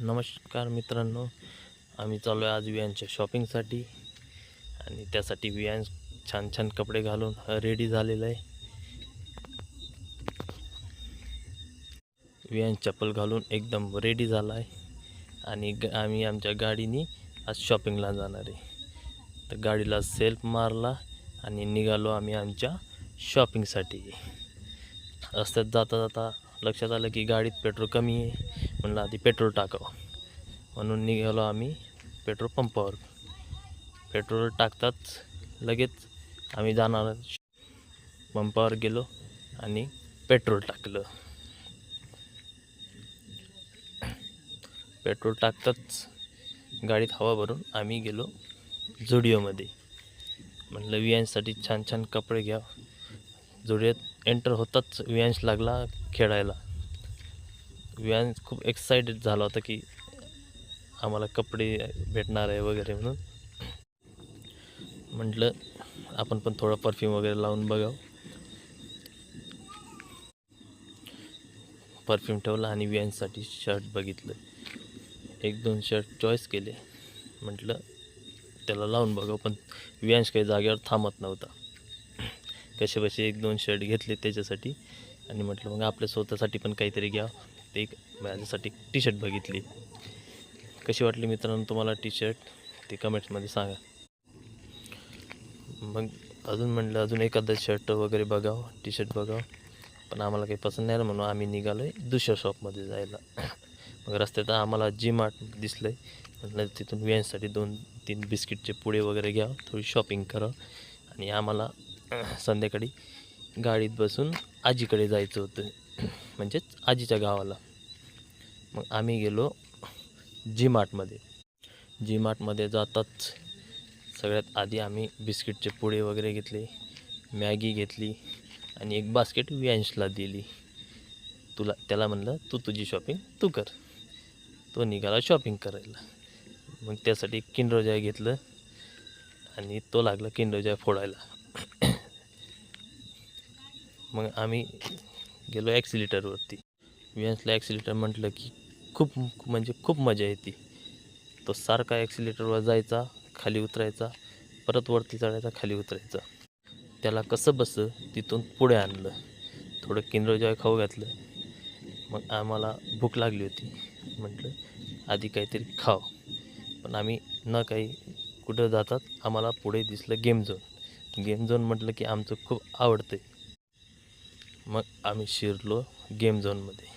नमस्कार मित्रांनो, आम्ही चाललो आहे आज वियांच्या शॉपिंगसाठी आणि त्यासाठी वियान छान छान कपडे घालून रेडी झालेलं आहे. वियान चप्पल घालून एकदम रेडी झाला आहे आणि आम्ही आमच्या गाडीने आज शॉपिंगला जाणार आहे. तर गाडीला सेल्फ मारला आणि निघालो आम्ही आमच्या शॉपिंगसाठी. रस्त्यात जाता जाता लक्षात आलं की गाडीत पेट्रोल कमी आहे. म्हणलं आधी पेट्रोल टाकावं म्हणून निघालो आम्ही पेट्रोल पंपावर. पेट्रोल टाकताच लगेच आम्ही जाणार पंपावर गेलो आणि पेट्रोल टाकलं. पेट्रोल टाकताच गाडीत हवा भरून आम्ही गेलो झुडिओमध्ये. म्हटलं वियांसाठी छान छान कपडे घ्या. झुडिओत एंटर होताच वियांश लागला खेळायला. वियांश खूप एक्साइटेड झाला होता की आम्हाला कपडे भेटणार आहे वगैरे म्हणून. म्हटलं आपण पण थोडा परफ्यूम वगैरे लावून बघावं. परफ्यूम ठेवला आणि वियांसाठी शर्ट बघितलं. 1-2 शर्ट चॉईस केले. म्हटलं त्याला लावून बघावं, पण वियांश काही जागेवर थांबत नव्हता. कसे 1-2 शर्ट घेतले त्याच्यासाठी आणि म्हटलं मग आपल्या स्वतःसाठी पण काहीतरी घ्यावं. ते माझ्यासाठी टी शर्ट बघितली. कशी वाटली मित्रांनो तुम्हाला टी शर्ट ते कमेंट्समध्ये सांगा. मग अजून एखादं शर्ट वगैरे बघावं, टी शर्ट बघावं, पण आम्हाला काही पसंत नाही म्हणून आम्ही निघालो आहे दुसऱ्या शॉपमध्ये जायला. मग रस्त्यात आम्हाला जी मार्ट दिसलं आहे. म्हटलं तिथून वियांसाठी 2-3 बिस्किटचे पुडे वगैरे घ्यावं, थोडी शॉपिंग करावं आणि आम्हाला संध्याकाळी गाडीत बसून आजीकडे जायचं होतं, म्हणजेच आजीच्या गावाला. मग आम्ही गेलो जी मार्टमध्ये. जी मार्टमध्ये जाताच सगळ्यात आधी आम्ही बिस्किटचे पुडे वगैरे घेतले, मॅगी घेतली आणि एक बास्केट वियांशला दिली. त्याला म्हणलं तू तुझी शॉपिंग तू कर. तो निघाला शॉपिंग करायला. मग त्यासाठी किंडर जॉय घेतलं आणि तो लागला किंडर जॉय फोडायला. मग आम्ही गेलो ॲक्सिलेटरवरती. वियांशला ॲक्सिलेटर म्हटलं की खूप मजा येते. तो सारखा ॲक्सिलेटरवर जायचा, खाली उतरायचा, परत वरती चढायचा, खाली उतरायचा. त्याला कसं बसं तिथून पुढे आणलं. थोडं किंडर जॉय खाऊ घातलं. मग आम्हाला भूक लागली होती. म्हटलं आधी काहीतरी खाव. पण आम्ही न काही कुठं जातात आम्हाला पुढे दिसलं गेम झोन. गेम झोन म्हटलं की आमचं खूप आवडतं. मग आम्ही शिरलो गेम झोनमध्ये.